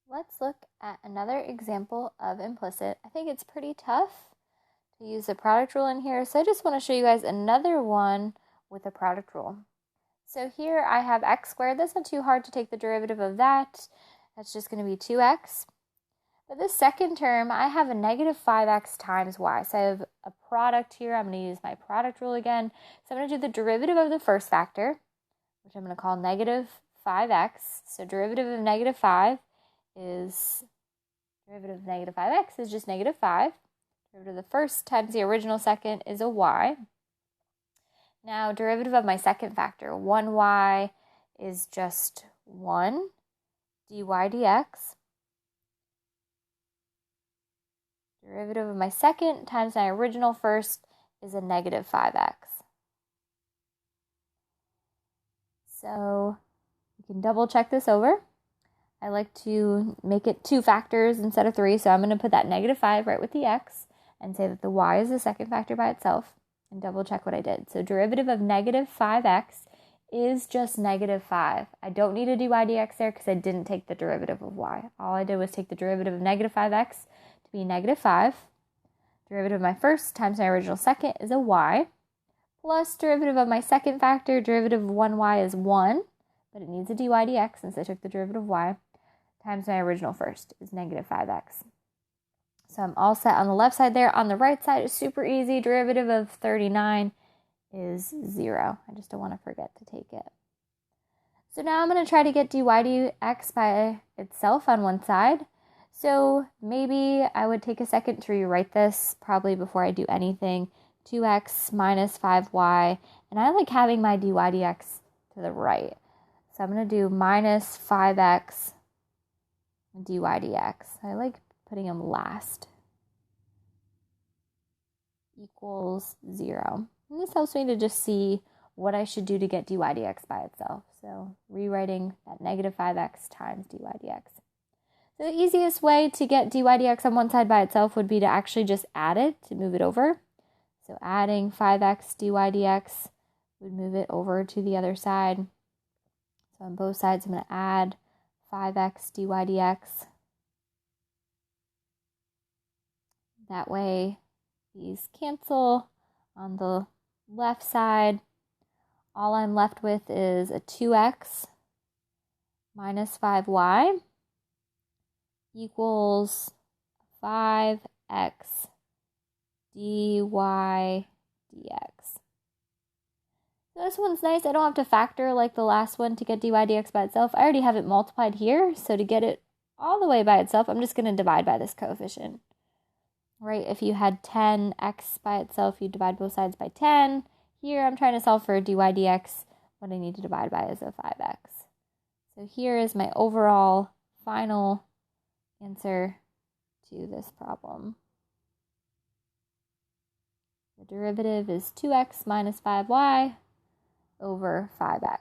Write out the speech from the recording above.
Let's look at another example of implicit. I think it's pretty tough to use the product rule in here, so I just want to show you guys another one with a product rule. So here I have x squared. That's not too hard to take the derivative of that. That's just going to be 2x. But this second term, I have a negative 5x times y. So I have a product here. I'm going to use my product rule again. So I'm going to do the derivative of the first factor, which I'm going to call negative 5x. So derivative of negative 5 is, derivative of negative 5x is just negative 5. Derivative of the first times the original second is a y. Now, derivative of my second factor, 1y is just 1 dy dx. Derivative of my second times my original first is a negative 5x. So you can double check this over. I like to make it 2 factors instead of 3, so I'm going to put that negative 5 right with the x and say that the y is the second factor by itself and double check what I did. So derivative of negative 5x is just negative 5. I don't need a dy dx there because I didn't take the derivative of y. All I did was take the derivative of negative 5x to be negative 5. Derivative of my first times my original second is a y. Plus derivative of my second factor, derivative of 1y is 1, but it needs a dy dx since I took the derivative of y, times my original first is negative 5x. So I'm all set on the left side there. On the right side is super easy. Derivative of 39 is 0. I just don't want to forget to take it. So now I'm going to try to get dy dx by itself on one side. So maybe I would take a second to rewrite this probably before I do anything. 2x minus 5y. And I like having my dy dx to the right. So I'm going to do minus 5x dy dx. I like putting them last. Equals 0. And this helps me to just see what I should do to get dy dx by itself. So rewriting that negative 5x times dy dx. So the easiest way to get dy dx on one side by itself would be to actually just add it, to move it over. So adding 5x dy dx would move it over to the other side. So on both sides I'm going to add 5x dy dx. That way these cancel on the left side. All I'm left with is a 2x minus 5y equals 5x dy dx. So this one's nice. I don't have to factor like the last one to get dy dx by itself. I already have it multiplied here, so to get it all the way by itself, I'm just going to divide by this coefficient. Right, if you had 10x by itself, you divide both sides by 10. Here, I'm trying to solve for dy dx. What I need to divide by is a 5x. So here is my overall final answer to this problem. The derivative is 2x minus 5y over 5x.